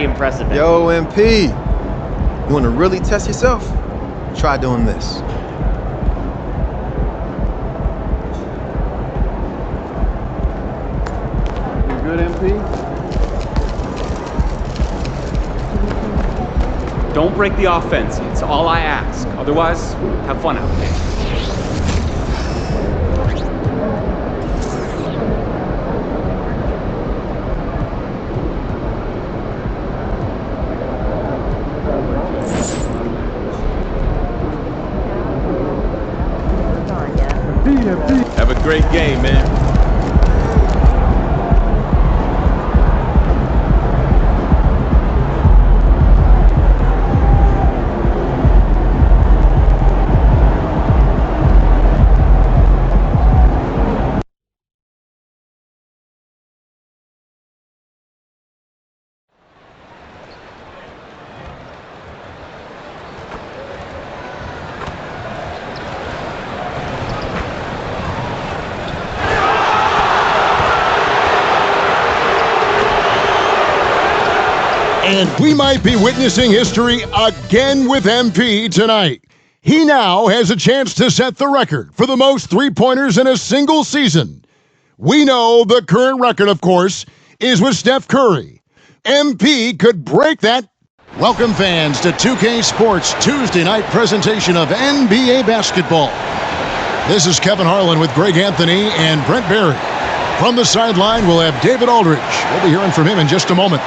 very impressive. Yo, MP, you want to really test yourself? Try doing this. You good, MP? Don't break the offense. It's all I ask. Otherwise, have fun out there. Have a great game, man. And we might be witnessing history again with MP tonight. He now has a chance to set the record for the most three-pointers in a single season. We know the current record, of course, is with Steph Curry. MP could break that. Welcome, fans, to 2K Sports' Tuesday night presentation of NBA basketball. This is Kevin Harlan with Greg Anthony and Brent Barry. From the sideline, we'll have David Aldridge. We'll be hearing from him in just a moment.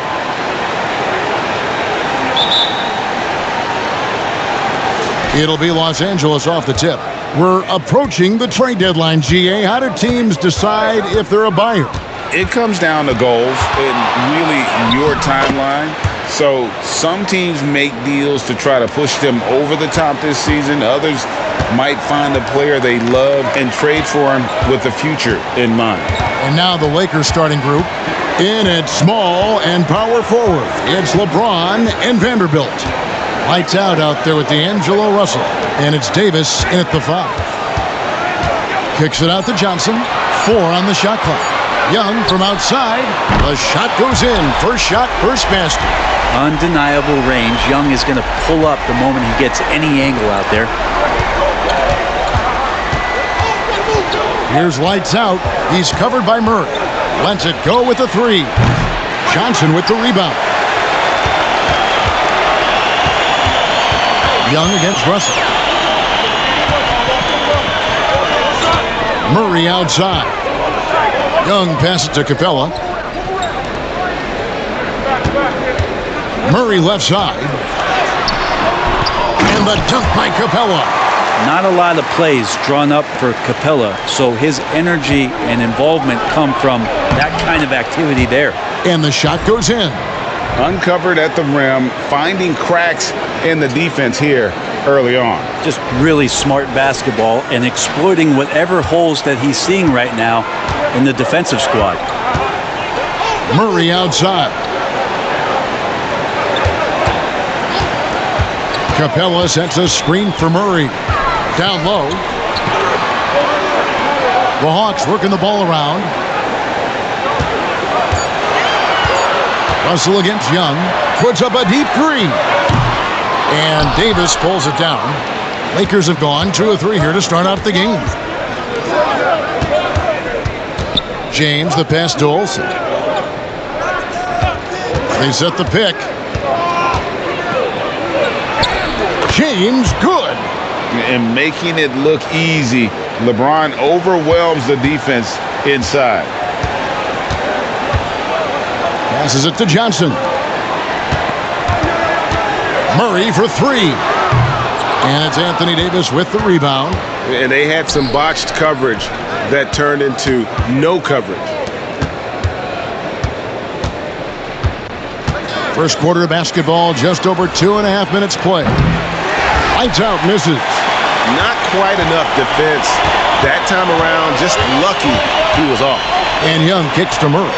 It'll be Los Angeles off the tip. We're approaching the trade deadline, GA. How do teams decide if they're a buyer? It comes down to goals and really your timeline. So some teams make deals to try to push them over the top this season. Others might find a player they love and trade for him with the future in mind. And now the Lakers starting group. In at small and power forward, it's LeBron and Vanderbilt. Lights out there with D'Angelo Russell. And it's Davis in at the 5. Kicks it out to Johnson. 4 on the shot clock. Young from outside. The shot goes in. First shot, first basket. Undeniable range. Young is going to pull up the moment he gets any angle out there. Here's lights out. He's covered by Murray. Lets it go with the 3. Johnson with the rebound. Young against Russell. Murray outside. Young passes to Capella. Murray left side. And the dunk by Capella. Not a lot of plays drawn up for Capella, so his energy and involvement come from that kind of activity there. And the shot goes in. Uncovered at the rim, finding cracks in the defense here early on. Just really smart basketball and exploiting whatever holes that he's seeing right now in the defensive squad. Murray outside. Capella sets a screen for Murray. Down low. The Hawks working the ball around. Russell against Young. Puts up a deep 3. And Davis pulls it down. Lakers have gone 2 of 3 here to start out the game. James, the pass to Olsen. They set the pick. James, good. And making it look easy. LeBron overwhelms the defense inside. Passes it to Johnson. Murray for 3. And it's Anthony Davis with the rebound. And they had some botched coverage that turned into no coverage. First quarter of basketball, just over 2.5 minutes play. Lights out, misses. Not quite enough defense that time around. Just lucky he was off. And Young kicks to Murray.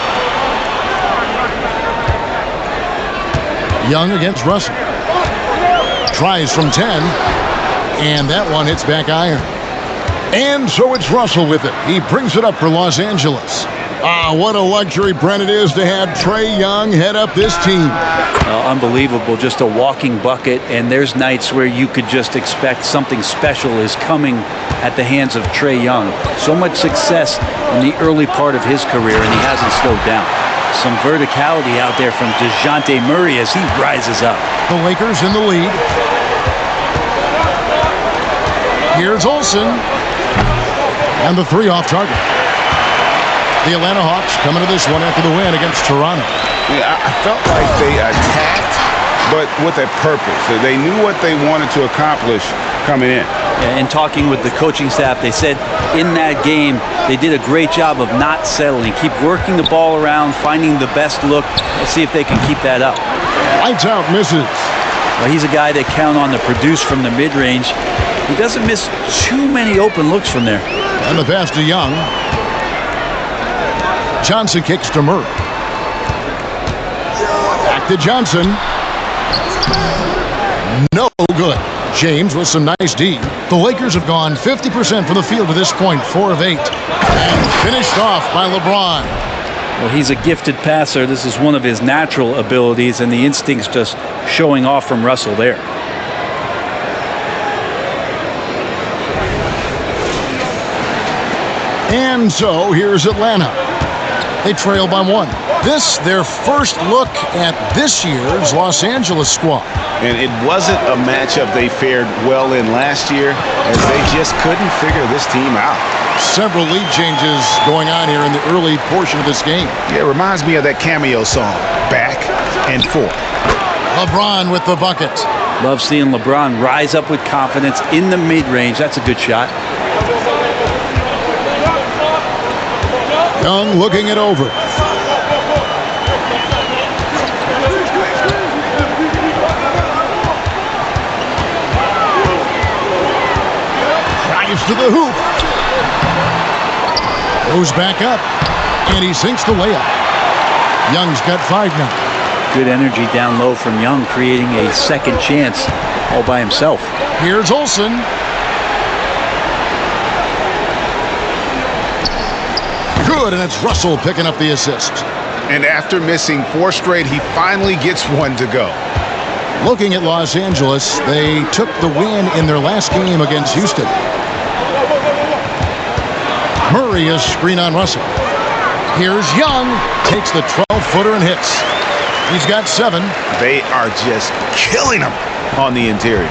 Young against Russell. Tries from 10. And that one hits back iron. And so it's Russell with it. He brings it up for Los Angeles. What a luxury, Brent, it is to have Trae Young head up this team. Unbelievable, just a walking bucket, and there's nights where you could just expect something special is coming at the hands of Trae Young. So much success in the early part of his career, and he hasn't slowed down. Some verticality out there from DeJounte Murray as he rises up. The Lakers in the lead. Here's Olsen. And the three off target. The Atlanta Hawks coming to this one after the win against Toronto. Yeah, I felt like they attacked, but with a purpose. They knew what they wanted to accomplish coming in. And talking with the coaching staff, they said in that game they did a great job of not settling. Keep working the ball around, finding the best look. Let's see if they can keep that up. Lights out, misses. Well, he's a guy that count on to produce from the mid-range. He doesn't miss too many open looks from there. And the pass to Young. Johnson kicks to Murray. Back to Johnson. No good. James with some nice D. The Lakers have gone 50% from the field to this point, 4 of 8. And finished off by LeBron. Well, he's a gifted passer. This is one of his natural abilities, and the instincts just showing off from Russell there. And so here's Atlanta. They trail by 1. This, their first look at this year's Los Angeles squad. And it wasn't a matchup they fared well in last year, as they just couldn't figure this team out. Several lead changes going on here in the early portion of this game. Yeah, it reminds me of that cameo song, Back and Forth. LeBron with the bucket. Love seeing LeBron rise up with confidence in the mid-range. That's a good shot. Young looking it over. Drives to the hoop. Goes back up. And he sinks the layup. Young's got 5 now. Good energy down low from Young, creating a second chance all by himself. Here's Olsen. Good, and it's Russell picking up the assist. And after missing 4 straight, he finally gets one to go. Looking at Los Angeles, they took the win in their last game against Houston. Murray is screen on Russell. Here's Young, takes the 12-footer and hits. He's got 7. They are just killing him on the interior.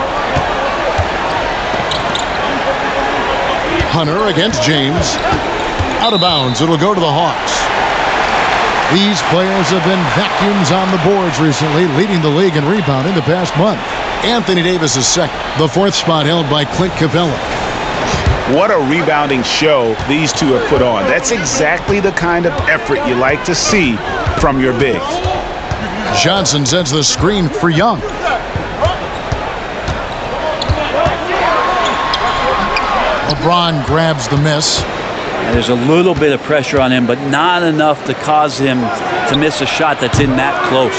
Hunter against James. Out of bounds, it'll go to the Hawks. These players have been vacuums on the boards recently, leading the league in rebounding the past month. Anthony Davis is second. The 4th spot held by Clint Capella. What a rebounding show these two have put on. That's exactly the kind of effort you like to see from your bigs. Johnson sends the screen for Young. LeBron grabs the miss. And there's a little bit of pressure on him, but not enough to cause him to miss a shot that's in that close.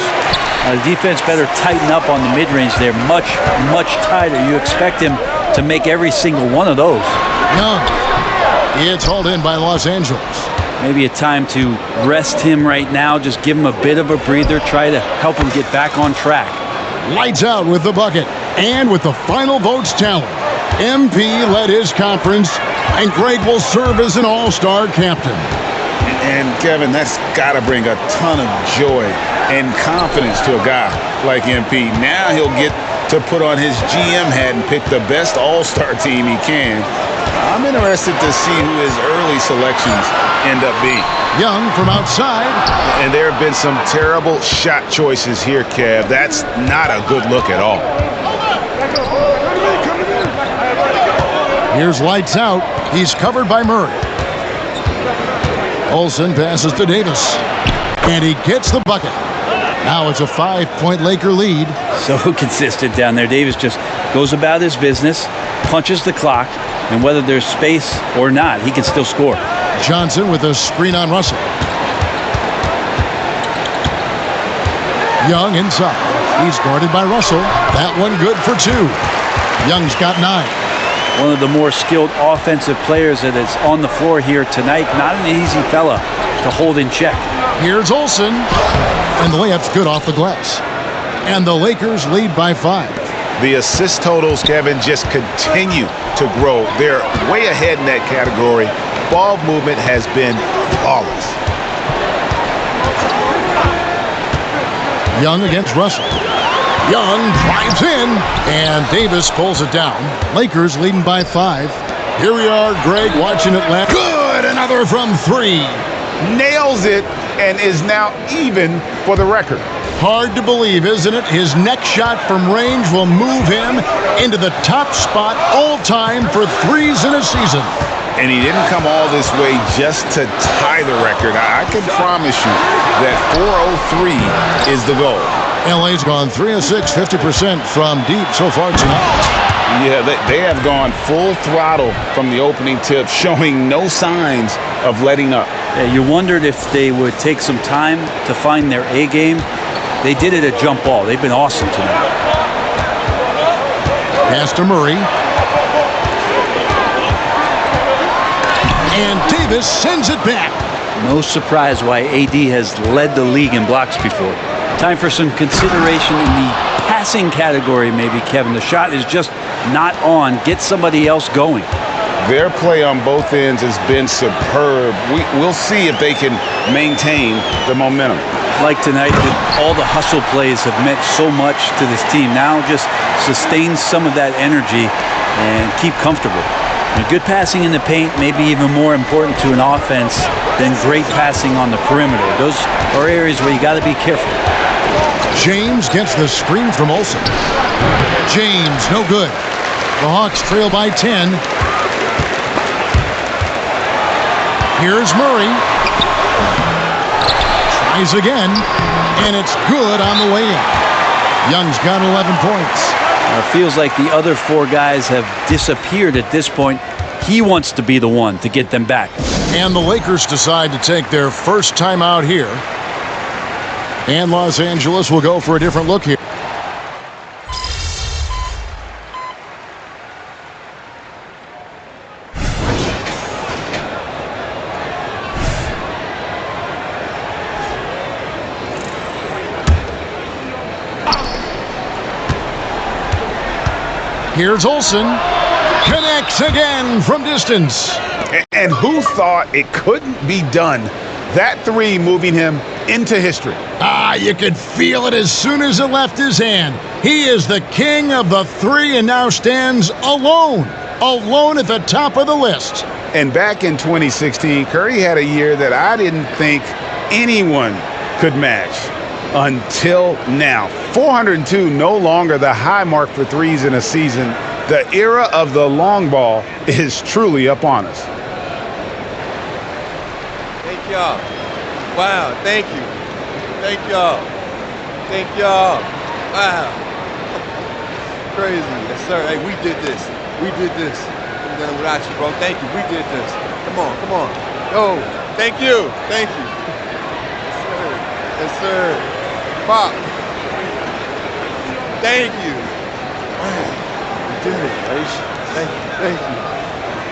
The defense better tighten up on the mid-range there, much, much tighter. You expect him to make every single one of those. Young. It's hauled in by Los Angeles. Maybe a time to rest him right now, just give him a bit of a breather, try to help him get back on track. Lights out with the bucket. And with the final votes tallied, MP led his conference, and Greg will serve as an all-star captain. And Kevin, that's got to bring a ton of joy and confidence to a guy like MP. Now he'll get to put on his GM hat and pick the best all-star team he can. I'm interested to see who his early selections end up being. Young from outside. And there have been some terrible shot choices here, Kev. That's not a good look at all. Here's lights out. He's covered by Murray. Olsen passes to Davis. And he gets the bucket. Now it's a 5-point Laker lead. So consistent down there. Davis just goes about his business, punches the clock, and whether there's space or not, he can still score. Johnson with a screen on Russell. Young inside. He's guarded by Russell. That one good for 2. Young's got 9. One of the more skilled offensive players that is on the floor here tonight. Not an easy fella to hold in check. Here's Olsen, and the layup's good off the glass. And the Lakers lead by 5. The assist totals, Kevin, just continue to grow. They're way ahead in that category. Ball movement has been flawless. Young against Russell. Young drives in, and Davis pulls it down. Lakers leading by 5. Here we are, Greg, watching it last. Good, another from 3. Nails it and is now even for the record. Hard to believe, isn't it? His next shot from range will move him into the top spot all time for threes in a season. And he didn't come all this way just to tie the record. I can promise you that 403 is the goal. LA's gone 3 of 6, 50% from deep so far tonight. Yeah, they have gone full throttle from the opening tip, showing no signs of letting up. Yeah, you wondered if they would take some time to find their A game. They did it at jump ball. They've been awesome tonight. Pass to Murray. And Davis sends it back. No surprise why AD has led the league in blocks before. Time for some consideration in the passing category, maybe, Kevin. The shot is just not on. Get somebody else going. Their play on both ends has been superb. We'll see if they can maintain the momentum. Like tonight, all the hustle plays have meant so much to this team. Now just sustain some of that energy and keep comfortable. And good passing in the paint may be even more important to an offense than great passing on the perimeter. Those are areas where you got to be careful. James gets the screen from Olsen. James, no good. The Hawks trail by 10. Here's Murray. Tries again, and it's good on the way in. Young's got 11 points. It feels like the other 4 guys have disappeared at this point. He wants to be the one to get them back. And the Lakers decide to take their first time out here. And Los Angeles will go for a different look here. Here's Olsen. Connects again from distance. And who thought it couldn't be done? That 3 moving him into history. You could feel it as soon as it left his hand. He is the king of the 3 and now stands alone at the top of the list. And back in 2016, Curry had a year that I didn't think anyone could match until now. 402, no longer the high mark for threes in a season. The era of the long ball is truly upon us. Thank y'all. Wow, thank you. Thank y'all. Thank y'all. Wow. Crazy. Yes, sir. Hey, we did this. We did this. I'm done without you, bro. Thank you. We did this. Come on, come on. Yo, thank you. Thank you. Yes, sir. Yes, sir. Pop. Thank you. Wow. We did it, Coach. Thank you. Thank you.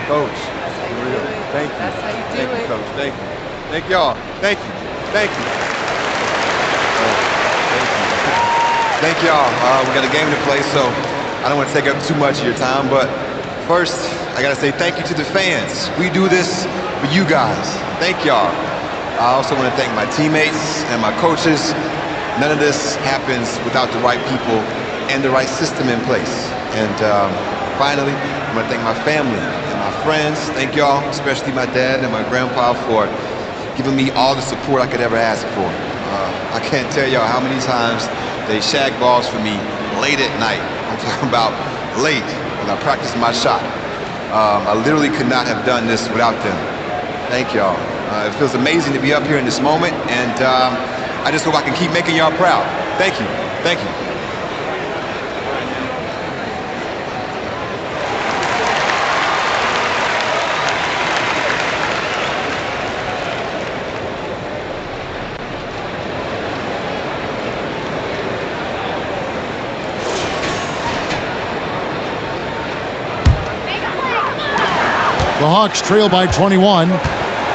Coach, for real. Thank you. That's how you do Thank you, it. Coach. Thank you. Thank y'all. Thank you. Thank you. Thank y'all. We got a game to play, so I don't want to take up too much of your time, but first, I got to say thank you to the fans. We do this for you guys. Thank y'all. I also want to thank my teammates and my coaches. None of this happens without the right people and the right system in place. And finally, I want to thank my family and my friends. Thank y'all, especially my dad and my grandpa, for giving me all the support I could ever ask for. I can't tell y'all how many times they shag balls for me late at night. I'm talking about late when I practice my shot. I literally could not have done this without them. Thank y'all. It feels amazing to be up here in this moment, and I just hope I can keep making y'all proud. Thank you. Thank you. The Hawks trail by 21.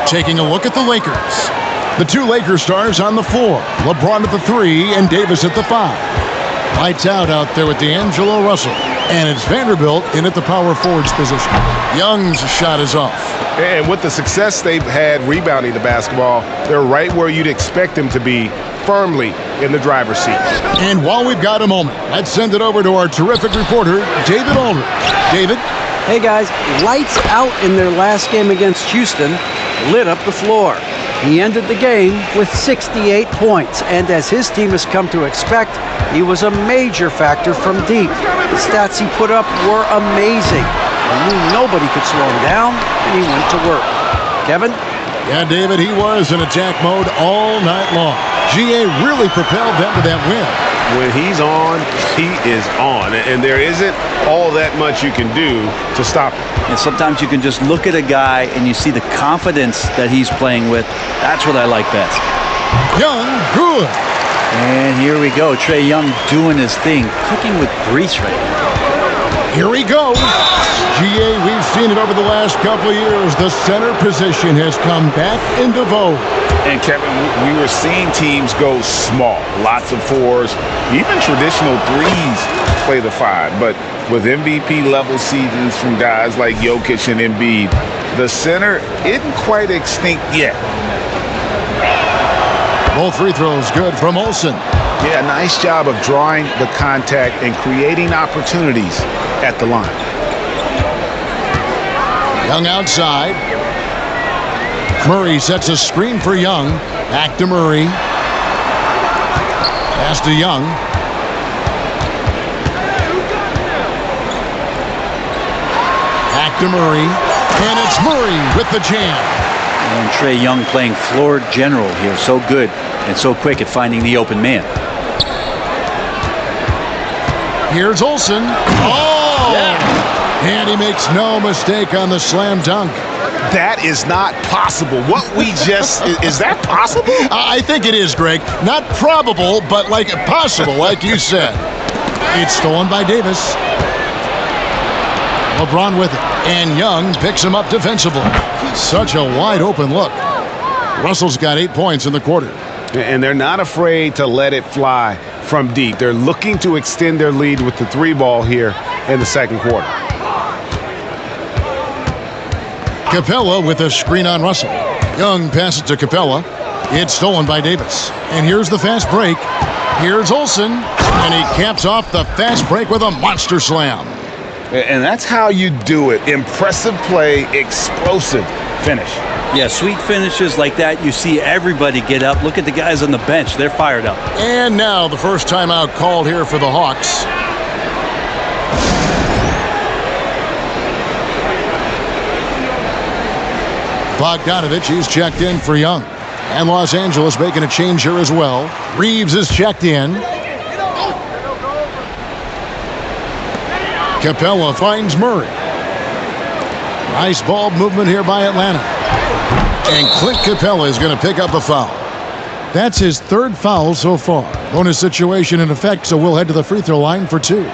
Taking a look at the Lakers. The two Lakers stars on the floor. LeBron at the 3 and Davis at the 5. Lights out there with D'Angelo Russell. And it's Vanderbilt in at the power forwards position. Young's shot is off. And with the success they've had rebounding the basketball, they're right where you'd expect them to be, firmly in the driver's seat. And while we've got a moment, let's send it over to our terrific reporter, David Aldridge. David? Hey guys, lights out in their last game against Houston, lit up the floor. He ended the game with 68 points, and as his team has come to expect, he was a major factor from deep. The stats he put up were amazing. He knew nobody could slow him down, and he went to work. Kevin? Yeah, David, he was in attack mode all night long. GA really propelled them to that win. When he's on, he is on. And there isn't all that much you can do to stop him. And sometimes you can just look at a guy and you see the confidence that he's playing with. That's what I like best. Young, good. And here we go. Trae Young doing his thing, cooking with grease right now. Here he goes. GA, we've seen it over the last couple of years. The center position has come back into vogue. And Kevin, we were seeing teams go small, lots of 4s, even traditional 3s play the 5. But with MVP level seasons from guys like Jokic and Embiid, the center isn't quite extinct yet. Both free throws good from Olsen. Yeah, nice job of drawing the contact and creating opportunities at the line. Young outside. Murray sets a screen for Young. Back to Murray. Pass to Young. Back to Murray. And it's Murray with the jam. And Trae Young playing floor general here. So good and so quick at finding the open man. Here's Olsen. Oh! Yeah. And he makes no mistake on the slam dunk. That is not possible. What we just, is that possible? I think it is, Greg. Not probable, but like possible, like you said. It's stolen by Davis. LeBron with it. And Young picks him up defensively. Such a wide open look. Russell's got 8 points in the quarter. And they're not afraid to let it fly from deep. They're looking to extend their lead with the 3 ball here in the second quarter. Capella with a screen on Russell. Young passes to Capella. It's stolen by Davis. And here's the fast break. Here's Olsen. And he caps off the fast break with a monster slam. And that's how you do it. Impressive play, explosive finish. Yeah, sweet finishes like that, you see everybody get up. Look at the guys on the bench. They're fired up. And now the first timeout called here for the Hawks. Bogdanovich, he's checked in for Young. And Los Angeles making a change here as well. Reeves is checked in. Capella finds Murray. Nice ball movement here by Atlanta. And Clint Capella is going to pick up a foul. That's his 3rd foul so far. Bonus situation in effect, so we'll head to the free throw line for 2.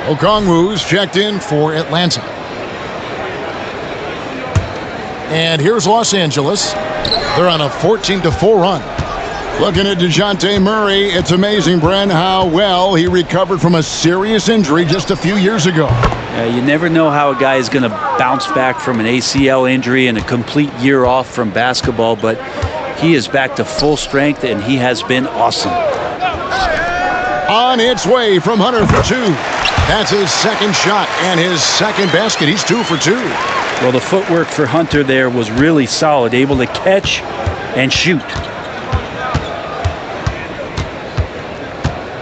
Okongwu's checked in for Atlanta. And here's Los Angeles. They're on a 14-4 run. Looking at DeJounte Murray, it's amazing, Bren, how well he recovered from a serious injury just a few years ago. You never know how a guy is going to bounce back from an ACL injury and a complete year off from basketball, but he is back to full strength, and he has been awesome. On its way from Hunter for 2. That's his second shot and his second basket. He's 2 for 2. Well, the footwork for Hunter there was really solid, able to catch and shoot.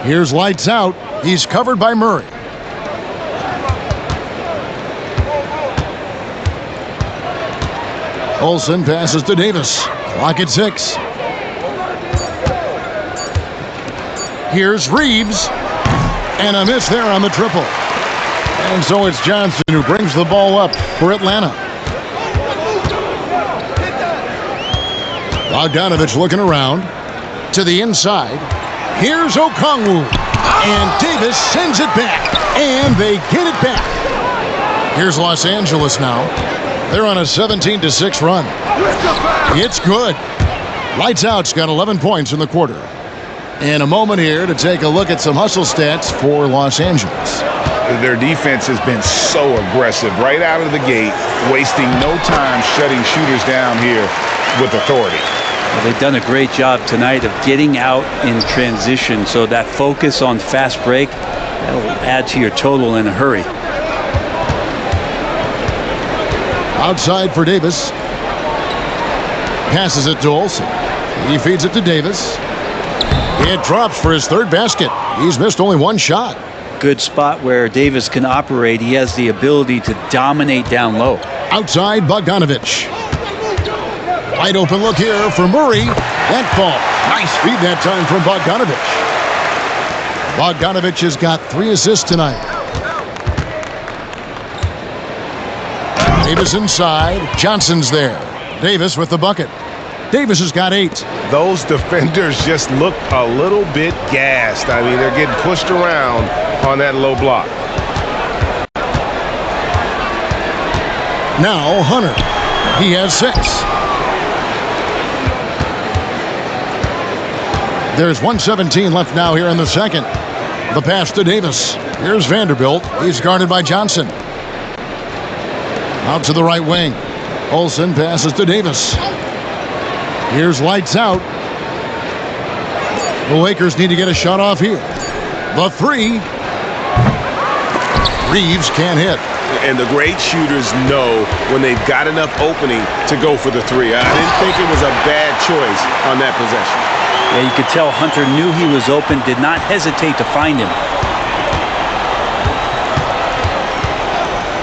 Here's lights out. He's covered by Murray. Olsen passes to Davis. Clock at 6. Here's Reeves. And a miss there on the triple. And so it's Johnson who brings the ball up for Atlanta. Bogdanovich looking around to the inside. Here's Okongwu. And Davis sends it back. And they get it back. Here's Los Angeles now. They're on a 17-6 run. It's good. Lights Out's got 11 points in the quarter. In a moment here to take a look at some hustle stats for Los Angeles. Their defense has been so aggressive right out of the gate, wasting no time shutting shooters down here with authority. Well, they've done a great job tonight of getting out in transition, so that focus on fast break, that'll add to your total in a hurry. Outside for Davis. Passes it to Olsen. He feeds it to Davis. It drops for his third basket. He's missed only one shot. Good spot where Davis can operate. He has the ability to dominate down low. Outside, Bogdanovich. Wide open look here for Murray. That ball. Nice feed that time from Bogdanovich. Bogdanovich has got 3 assists tonight. Davis inside. Johnson's there. Davis with the bucket. Davis has got 8. Those defenders just look a little bit gassed. I mean, they're getting pushed around on that low block. Now Hunter. He has 6. There's 1:17 left now here in the second. The pass to Davis. Here's Vanderbilt. He's guarded by Johnson. Out to the right wing. Olsen passes to Davis. Here's Lights Out. The Lakers need to get a shot off here. The 3. Reeves can't hit. And the great shooters know when they've got enough opening to go for the 3. I didn't think it was a bad choice on that possession. Yeah, you could tell Hunter knew he was open, did not hesitate to find him.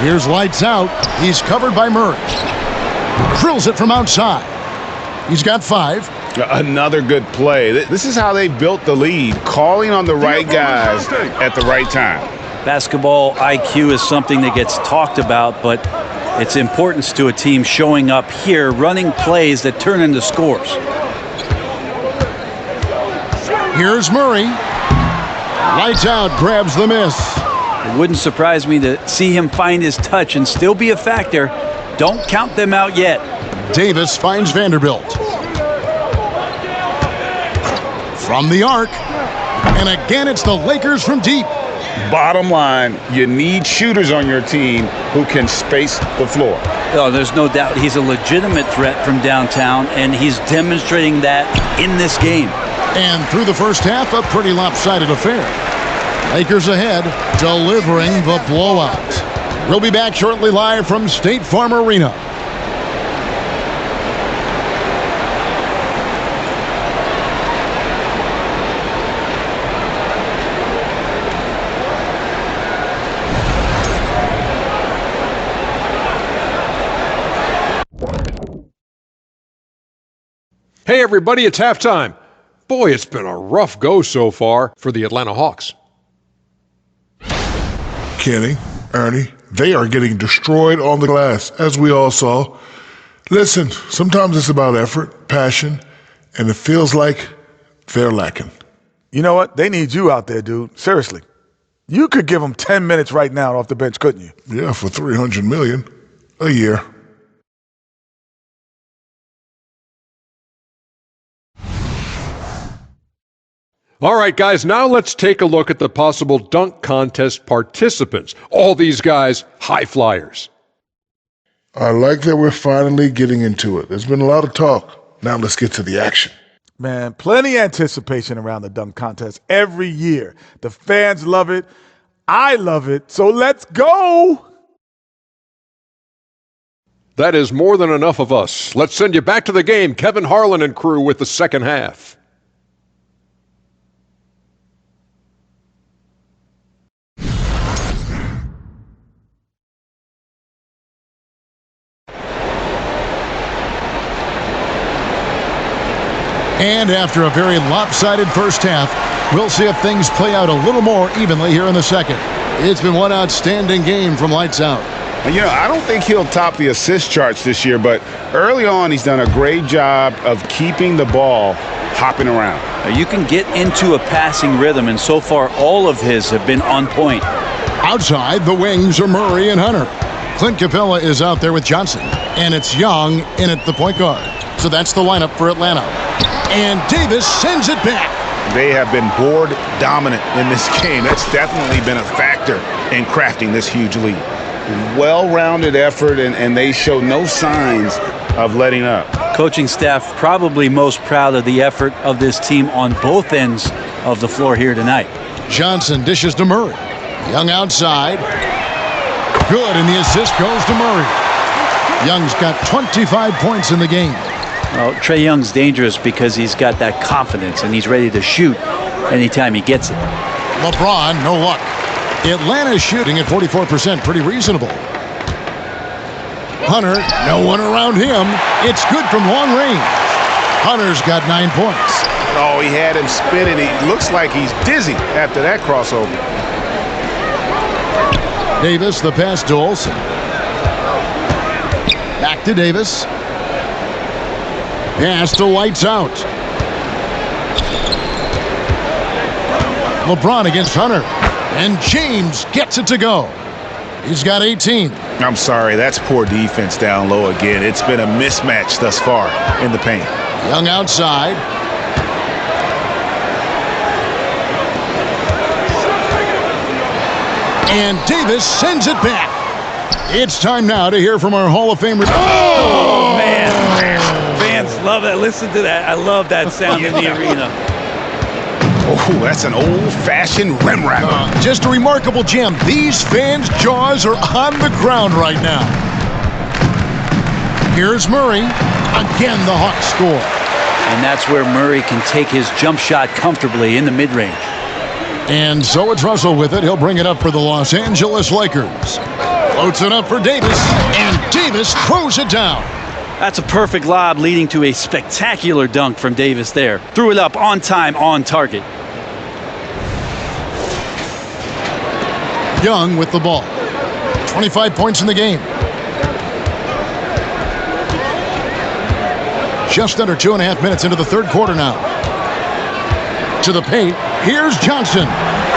Here's Lights Out. He's covered by Murray. Drills it from outside. He's got 5. Another good play. This is how they built the lead, calling on the right guys at the right time. Basketball IQ is something that gets talked about, but its importance to a team showing up here, running plays that turn into scores. Here's Murray. Lights Out grabs the miss. It wouldn't surprise me to see him find his touch and still be a factor. Don't count them out yet. Davis finds Vanderbilt. From the arc. And again, it's the Lakers from deep. Bottom line, you need shooters on your team who can space the floor. Oh, there's no doubt he's a legitimate threat from downtown, and he's demonstrating that in this game. And through the first half, a pretty lopsided affair. Lakers ahead, delivering the blowout. We'll be back shortly live from State Farm Arena. Hey everybody, it's halftime. Boy, it's been a rough go so far for the Atlanta Hawks. Kenny, Ernie, they are getting destroyed on the glass, as we all saw. Listen, sometimes it's about effort, passion, and it feels like they're lacking. You know what? They need you out there, dude. Seriously. You could give them 10 minutes right now off the bench, couldn't you? Yeah, for $300 million a year. All right, guys, now let's take a look at the possible dunk contest participants. All these guys, high flyers. I like that we're finally getting into it. There's been a lot of talk. Now let's get to the action. Man, plenty of anticipation around the dunk contest every year. The fans love it. I love it. So let's go. That is more than enough of us. Let's send you back to the game, Kevin Harlan and crew, with the second half. And after a very lopsided first half, we'll see if things play out a little more evenly here in the second. It's been one outstanding game from Lights Out. You know, I don't think he'll top the assist charts this year, but early on he's done a great job of keeping the ball hopping around. You can get into a passing rhythm, and so far all of his have been on point. Outside, the wings are Murray and Hunter. Clint Capella is out there with Johnson, and it's Young in at the point guard. So that's the lineup for Atlanta. And Davis sends it back. They have been board dominant in this game. That's definitely been a factor in crafting this huge lead. Well-rounded effort, and they show no signs of letting up. Coaching staff probably most proud of the effort of this team on both ends of the floor here tonight. Johnson dishes to Murray. Young outside. Good, and the assist goes to Murray. Young's got 25 points in the game. Well, Trae Young's dangerous because he's got that confidence and he's ready to shoot anytime he gets it. LeBron, no luck. Atlanta's shooting at 44%, pretty reasonable. Hunter, no one around him. It's good from long range. Hunter's got 9 points. Oh, he had him spinning. He looks like he's dizzy after that crossover. Davis, the pass to Olsen. Back to Davis. Pass to Lights Out. LeBron against Hunter. And James gets it to go. He's got 18. I'm sorry, that's poor defense down low again. It's been a mismatch thus far in the paint. Young outside. And Davis sends it back. It's time now to hear from our Hall of Famers. Oh, man. Fans love that. Listen to that. I love that sound in the arena. Oh, that's an old-fashioned rim wrapper. Just a remarkable jam. These fans' jaws are on the ground right now. Here's Murray. Again, the Hawks score. And that's where Murray can take his jump shot comfortably in the mid-range. And so it's Russell with it. He'll bring it up for the Los Angeles Lakers. Floats it up for Davis, and Davis throws it down. That's a perfect lob leading to a spectacular dunk from Davis there. Threw it up on time, on target. Young with the ball. 25 points in the game. Just under 2.5 minutes into the third quarter now. To the paint. Here's Johnson.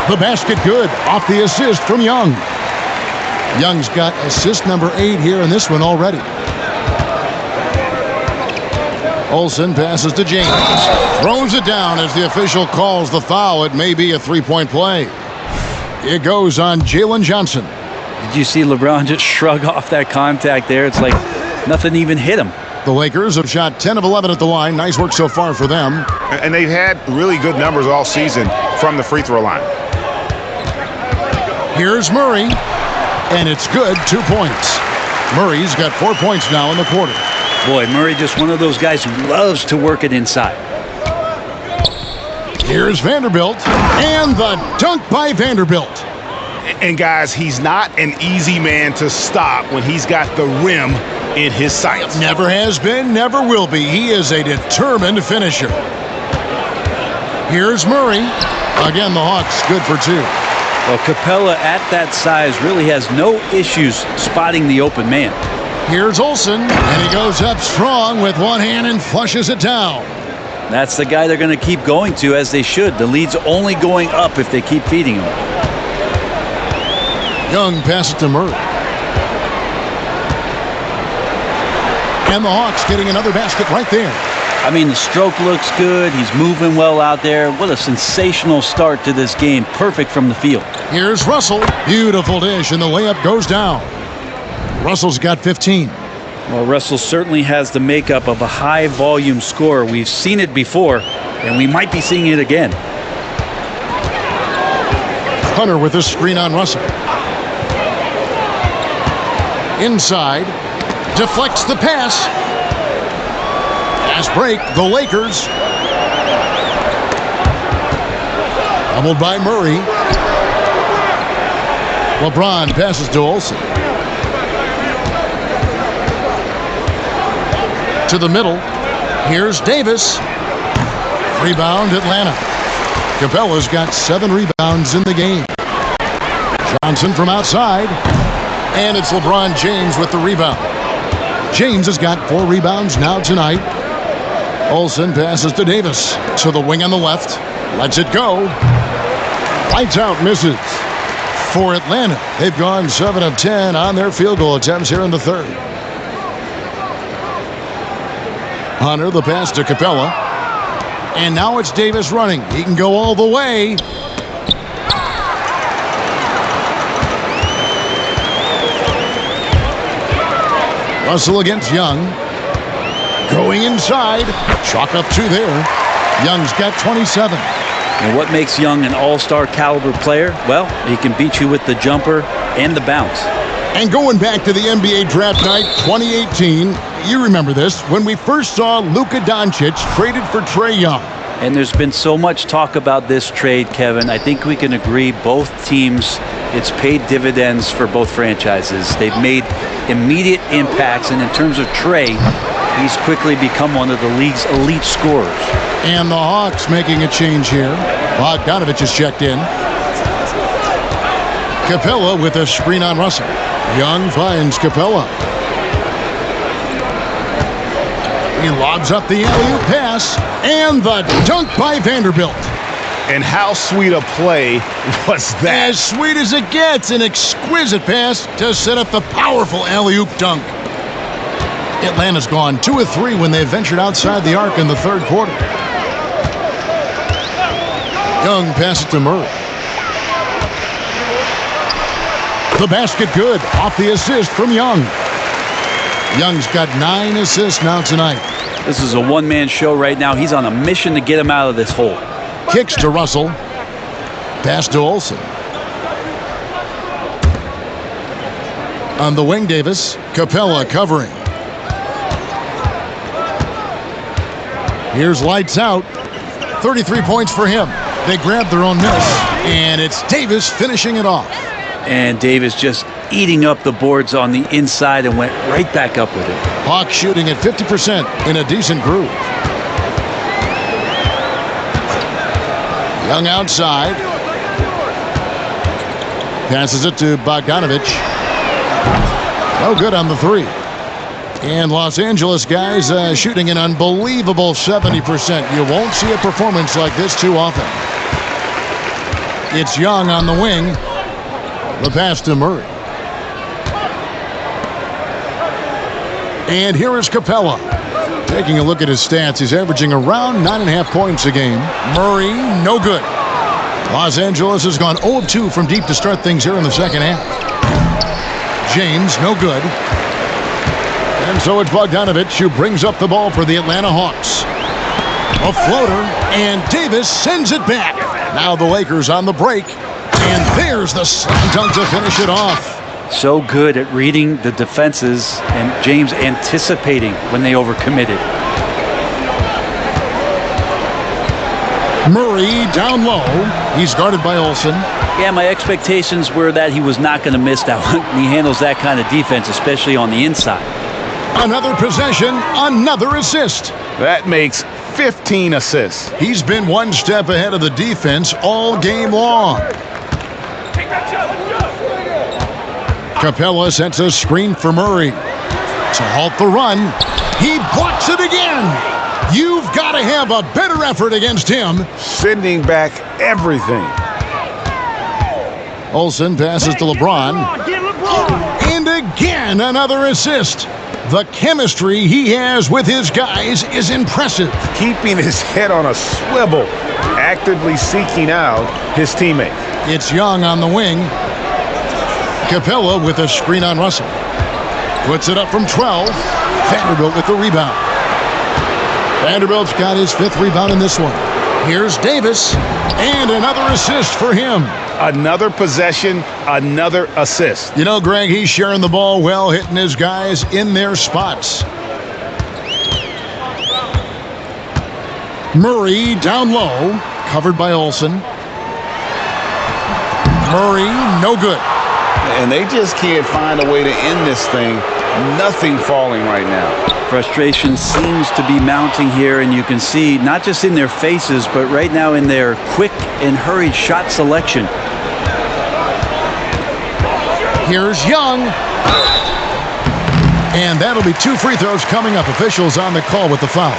The basket good. Off the assist from Young. Young's got assist number 8 here in this one already. Olsen passes to James. Throws it down as the official calls the foul. It may be a three-point play. It goes on Jalen Johnson. Did you see LeBron just shrug off that contact there? It's like nothing even hit him. The Lakers have shot 10 of 11 at the line. Nice work so far for them. And they've had really good numbers all season from the free throw line. Here's Murray. And it's good, 2 points. Murray's got 4 points now in the quarter. Boy, Murray just one of those guys who loves to work it inside. Here's Vanderbilt. And the dunk by Vanderbilt. And guys, he's not an easy man to stop when he's got the rim in his sights. Never has been, never will be. He is a determined finisher. Here's Murray. Again, the Hawks good for 2. Well, Capella at that size really has no issues spotting the open man. Here's Olsen, and he goes up strong with one hand and flushes it down. That's the guy they're going to keep going to, as they should. The lead's only going up if they keep feeding him. Young passes to Murray. And the Hawks getting another basket right there. I mean, the stroke looks good. He's moving well out there. What a sensational start to this game. Perfect from the field. Here's Russell. Beautiful dish, and the layup goes down. Russell's got 15. Well, Russell certainly has the makeup of a high-volume scorer. We've seen it before, and we might be seeing it again. Hunter with a screen on Russell. Inside. Deflects the pass. Fast break, the Lakers. Doubled by Murray. LeBron passes to Olsen. To the middle. Here's Davis. Rebound, Atlanta. Capella's got 7 rebounds in the game. Johnson from outside. And it's LeBron James with the rebound. James has got 4 rebounds now tonight. Olsen passes to Davis. To the wing on the left. Lets it go. Lights out, misses. For Atlanta, they've gone 7 of 10 on their field goal attempts here in the third. Hunter, the pass to Capella. And now it's Davis running. He can go all the way. Russell against Young. Going inside. Chalk up 2 there. Young's got 27. And what makes Young an all-star caliber player? Well, he can beat you with the jumper and the bounce. And going back to the NBA draft night 2018, you remember this, when we first saw Luka Doncic traded for Trae Young. And there's been so much talk about this trade, Kevin. I think we can agree both teams, it's paid dividends for both franchises. They've made immediate impacts, and in terms of Trae, he's quickly become one of the league's elite scorers. And the Hawks making a change here. Bogdanovich is checked in. Capella with a screen on Russell. Young finds Capella. He lobs up the alley-oop pass, and the dunk by Vanderbilt. And how sweet a play was that? As sweet as it gets, an exquisite pass to set up the powerful alley-oop dunk. Atlanta's gone 2 of 3 when they ventured outside the arc in the third quarter. Young passes to Murray. The basket good off the assist from Young. Young's got 9 assists now tonight. This is a one-man show right now. He's on a mission to get him out of this hole. Kicks to Russell. Pass to Olsen. On the wing, Davis. Capella covering. Here's lights out. 33 points for him. They grab their own miss, and it's Davis finishing it off. And Davis just eating up the boards on the inside and went right back up with it. Hawks shooting at 50% in a decent groove. Young outside. Passes it to Bogdanovich. No good on the 3. And Los Angeles guys shooting an unbelievable 70%. You won't see a performance like this too often. It's Young on the wing. The pass to Murray. And here is Capella. Taking a look at his stats, he's averaging around 9.5 points a game. Murray, no good. Los Angeles has gone 0 of 2 from deep to start things here in the second half. James, no good. And so it's Bogdanovich who brings up the ball for the Atlanta Hawks. A floater, and Davis sends it back. Now the Lakers on the break, and there's the slam dunk to finish it off. So good at reading the defenses, and James anticipating when they overcommitted. Murray down low. He's guarded by Olsen. Yeah, my expectations were that he was not going to miss that one. He handles that kind of defense, especially on the inside. Another possession, another assist. That makes 15 assists. He's been one step ahead of the defense all game long. Capella sets a screen for Murray. To halt the run, he blocks it again. You've got to have a better effort against him. Sending back everything. Olsen passes to LeBron. And again, another assist. The chemistry he has with his guys is impressive. Keeping his head on a swivel, actively seeking out his teammate. It's Young on the wing. Capella with a screen on Russell. Puts it up from 12. Vanderbilt with the rebound. Vanderbilt's got his 5th rebound in this one. Here's Davis, and another assist for him. Another possession, another assist. You know, Greg, he's sharing the ball well, hitting his guys in their spots. Murray down low, covered by Olsen. Murray, no good. And they just can't find a way to end this thing. Nothing falling right now. Frustration seems to be mounting here, and you can see not just in their faces, but right now in their quick and hurried shot selection. Here's Young. And that'll be 2 free throws coming up. Officials on the call with the foul.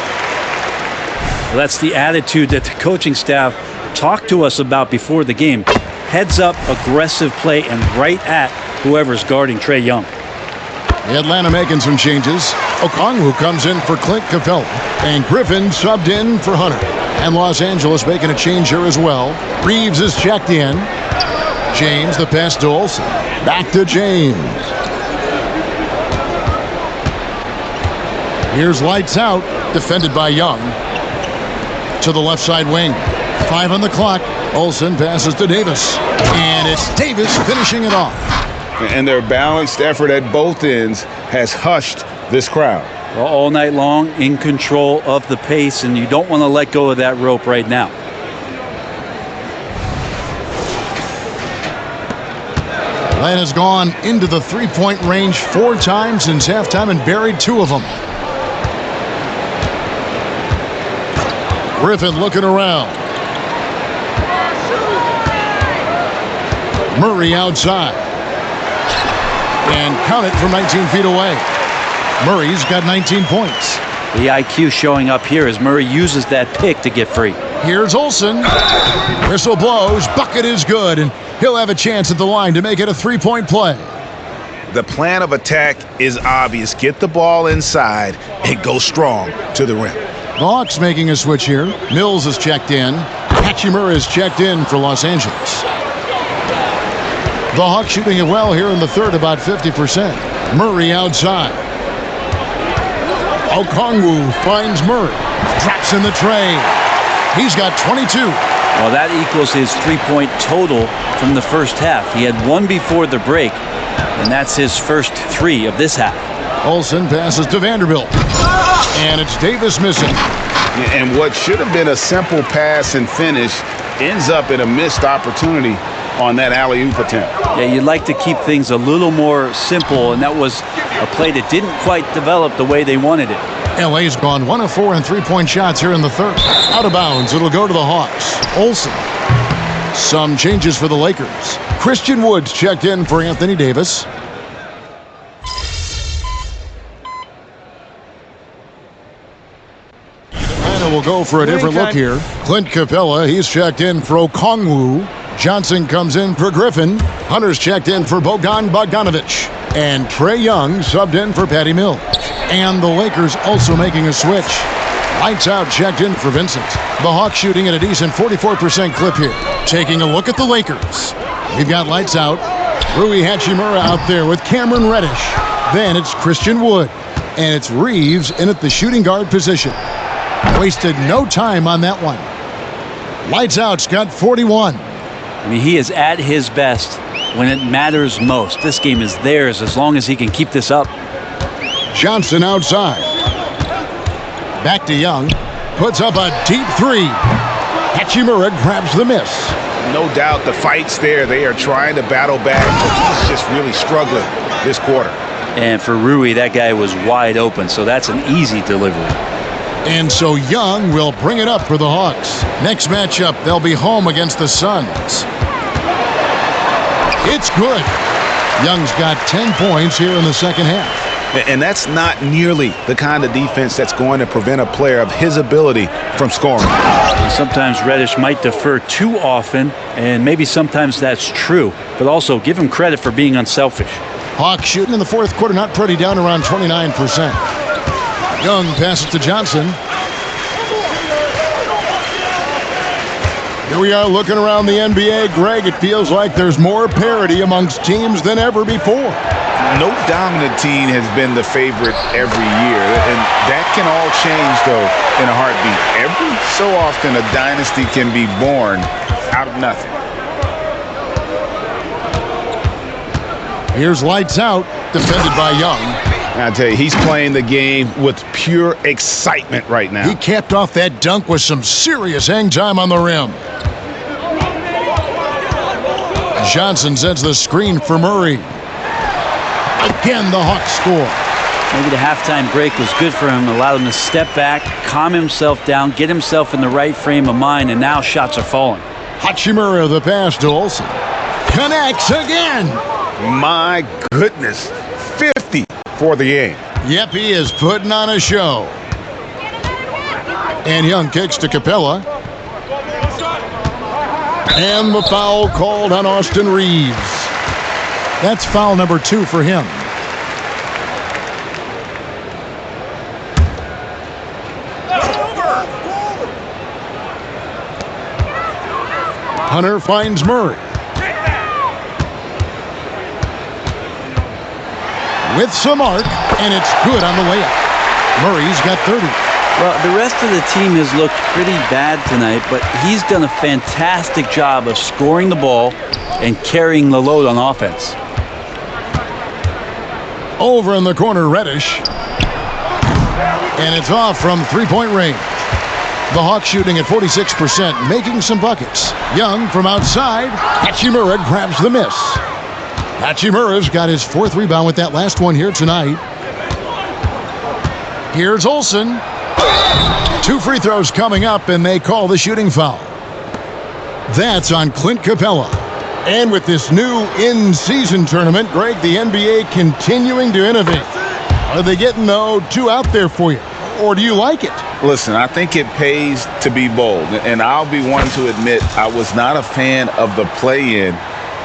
Well, that's the attitude that the coaching staff talked to us about before the game. Heads up, aggressive play, and right at whoever's guarding Trae Young. Atlanta making some changes. Okongwu comes in for Clint Capella. And Griffin subbed in for Hunter. And Los Angeles making a change here as well. Reeves is checked in. James, the pass to Olsen. Back to James. Here's lights out. Defended by Young. To the left side wing. 5 on the clock. Olsen passes to Davis. And it's Davis finishing it off. And their balanced effort at both ends has hushed this crowd. Well, all night long, in control of the pace, and you don't want to let go of that rope right now. Atlanta's gone into the three-point range 4 times since halftime and buried 2 of them. Griffin looking around. Murray outside. And count it from 19 feet away. Murray's got 19 points. The IQ showing up here as Murray uses that pick to get free. Here's Olsen. Whistle blows. Bucket is good. And he'll have a chance at the line to make it a 3-point play. The plan of attack is obvious. Get the ball inside and go strong to the rim. The Hawks making a switch here. Mills is checked in. Hachimura is checked in for Los Angeles. The Hawks shooting it well here in the third, about 50%. Murray outside. Okongwu finds Murray. Drops in the tray. He's got 22. Well, that equals his 3-point total from the first half. He had 1 before the break, and that's his first 3 of this half. Olsen passes to Vanderbilt. And it's Davis missing. And what should have been a simple pass and finish ends up in a missed opportunity on that alley-oop attempt. Yeah, you'd like to keep things a little more simple, and that was a play that didn't quite develop the way they wanted it. LA's gone 1 of 4 in 3-point shots here in the third. Out of bounds, it'll go to the Hawks. Olsen. Some changes for the Lakers. Christian Woods checked in for Anthony Davis. We'll go for a different look here. Clint Capella, he's checked in for Okongwu. Johnson comes in for Griffin. Hunter's checked in for Bogdan Bogdanovic. And Trae Young subbed in for Patty Mills. And the Lakers also making a switch. Lights out checked in for Vincent. The Hawks shooting at a decent 44% clip here. Taking a look at the Lakers. We've got lights out. Rui Hachimura out there with Cameron Reddish. Then it's Christian Wood. And it's Reeves in at the shooting guard position. Wasted no time on that one. Lights out's got 41. I mean, he is at his best when it matters most. This game is theirs as long as he can keep this up. Johnson outside. Back to Young. Puts up a deep 3. Hachimura grabs the miss. No doubt the fight's there. They are trying to battle back. He's just really struggling this quarter. And for Rui, that guy was wide open, so that's an easy delivery. And so Young will bring it up for the Hawks. Next matchup, they'll be home against the Suns. It's good. Young's got 10 points here in the second half. And that's not nearly the kind of defense that's going to prevent a player of his ability from scoring. Sometimes Reddish might defer too often, and maybe sometimes that's true. But also give him credit for being unselfish. Hawks shooting in the fourth quarter, not pretty, down around 29%. Young passes to Johnson. Here we are looking around the NBA. Greg, it feels like there's more parity amongst teams than ever before. No dominant team has been the favorite every year, and that can all change, though, in a heartbeat. Every so often, a dynasty can be born out of nothing. Here's lights out, defended by Young. I tell you, he's playing the game with pure excitement right now. He capped off that dunk with some serious hang time on the rim. Johnson sets the screen for Murray. Again, the Hawks score. Maybe the halftime break was good for him, allowed him to step back, calm himself down, get himself in the right frame of mind, and now shots are falling. Hachimura, the pass to Olsen. Connects again. My goodness, 50 for the game. Yep, he is putting on a show. And Young kicks to Capella. And the foul called on Austin Reeves. That's foul number 2 for him. Hunter finds Murray. With some arc, and it's good on the layup. Murray's got 30. Well, the rest of the team has looked pretty bad tonight, but he's done a fantastic job of scoring the ball and carrying the load on offense. Over in the corner, Reddish. And it's off from three-point range. The Hawks shooting at 46%, making some buckets. Young from outside. Hachimura grabs the miss. Hachimura's got his fourth rebound with that last one here tonight. Here's Olsen. 2 free throws coming up, and they call the shooting foul. That's on Clint Capella. And with this new in-season tournament, Greg, the NBA continuing to innovate. Are they getting, though, too out there for you? Or do you like it? Listen, I think it pays to be bold. And I'll be one to admit I was not a fan of the play-in.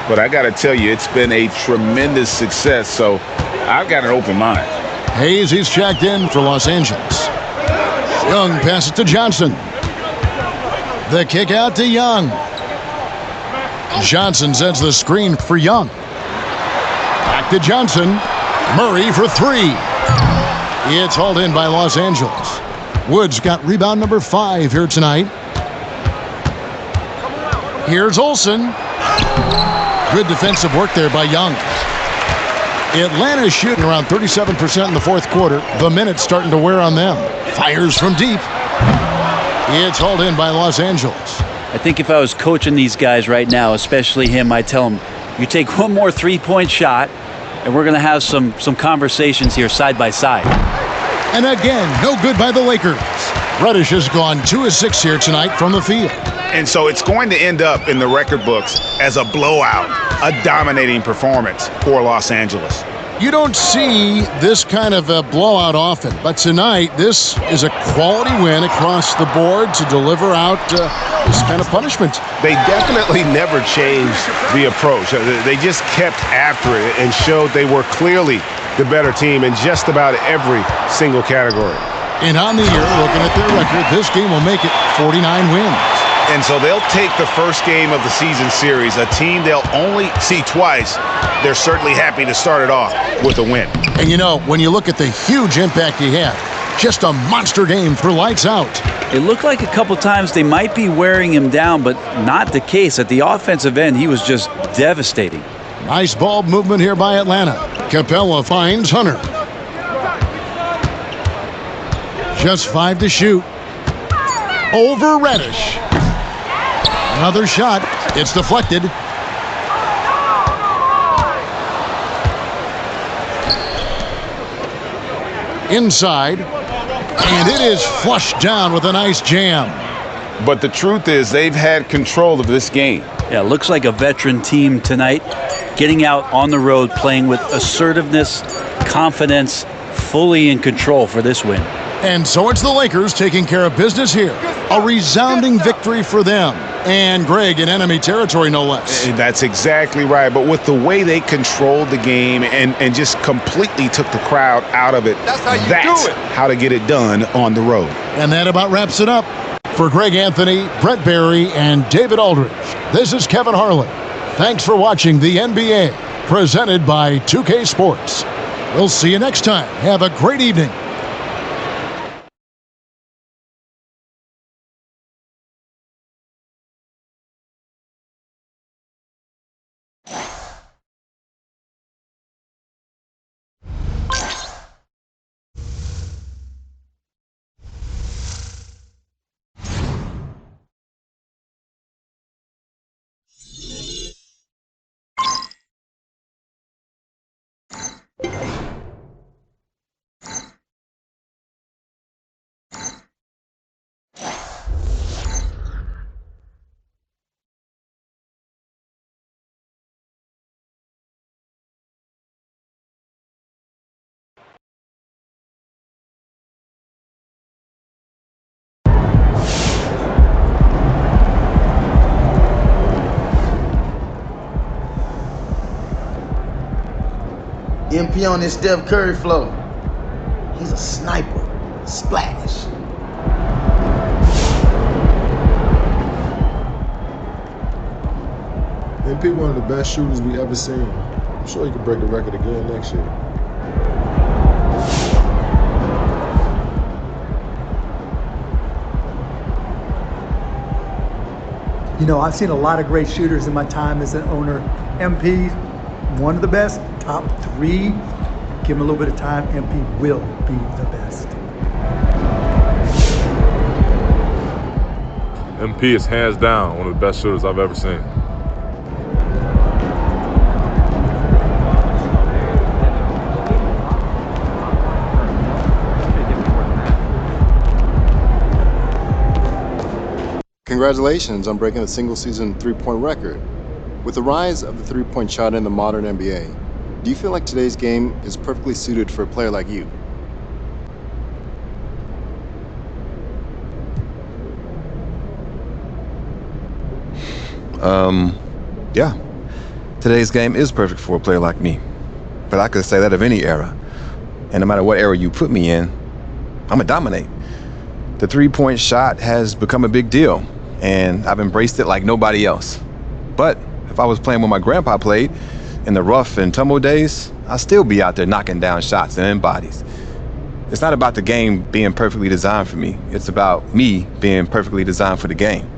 But I got to tell you, it's been a tremendous success. So I've got an open mind. Hayes, he's checked in for Los Angeles. Young passes to Johnson. The kick out to Young. Johnson sends the screen for Young. Back to Johnson. Murray for 3. It's hauled in by Los Angeles. Woods got rebound number 5 here tonight. Here's Olsen. Good defensive work there by Young. Atlanta's shooting around 37% in the fourth quarter. The minutes starting to wear on them. Fires from deep. It's hauled in by Los Angeles. I think if I was coaching these guys right now, especially him, I'd tell him, you take one more three-point shot, and we're going to have some conversations here side by side. And again, no good by the Lakers. Reddish has gone 2 of 6 here tonight from the field. And so it's going to end up in the record books as a blowout, a dominating performance for Los Angeles. You don't see this kind of a blowout often, but tonight this is a quality win across the board to deliver out this kind of punishment. They definitely never changed the approach. They just kept after it and showed they were clearly the better team in just about every single category. And on the year, looking at their record, this game will make it 49 wins. And so they'll take the first game of the season series, a team they'll only see twice. They're certainly happy to start it off with a win. And you know, when you look at the huge impact he had, just a monster game for lights out. It looked like a couple times they might be wearing him down, but not the case. At the offensive end, he was just devastating. Nice ball movement here by Atlanta. Capella finds Hunter. Just 5 to shoot. Over Reddish. Another shot. It's deflected. Inside. And it is flushed down with a nice jam. But the truth is they've had control of this game. Yeah, looks like a veteran team tonight, getting out on the road, playing with assertiveness, confidence, fully in control for this win. And so it's the Lakers taking care of business here. A resounding victory for them. And Greg in enemy territory, no less. That's exactly right. But with the way they controlled the game and just completely took the crowd out of it, that's how to get it done on the road. And that about wraps it up. For Greg Anthony, Brett Barry, and David Aldridge, this is Kevin Harlan. Thanks for watching the NBA, presented by 2K Sports. We'll see you next time. Have a great evening. MP on this Steph Curry flow. He's a sniper. Splash. MP one of the best shooters we ever seen. I'm sure he could break the record again next year. You know, I've seen a lot of great shooters in my time as an owner. MP, one of the best, top 3. Give him a little bit of time, MP will be the best. MP is hands down one of the best shooters I've ever seen. Congratulations on breaking the single-season three-point record. With the rise of the three-point shot in the modern NBA, do you feel like today's game is perfectly suited for a player like you? Yeah. Today's game is perfect for a player like me. But I could say that of any era. And no matter what era you put me in, I'm gonna dominate. The three-point shot has become a big deal, and I've embraced it like nobody else. But if I was playing when my grandpa played, in the rough and tumble days, I'd still be out there knocking down shots and in bodies. It's not about the game being perfectly designed for me. It's about me being perfectly designed for the game.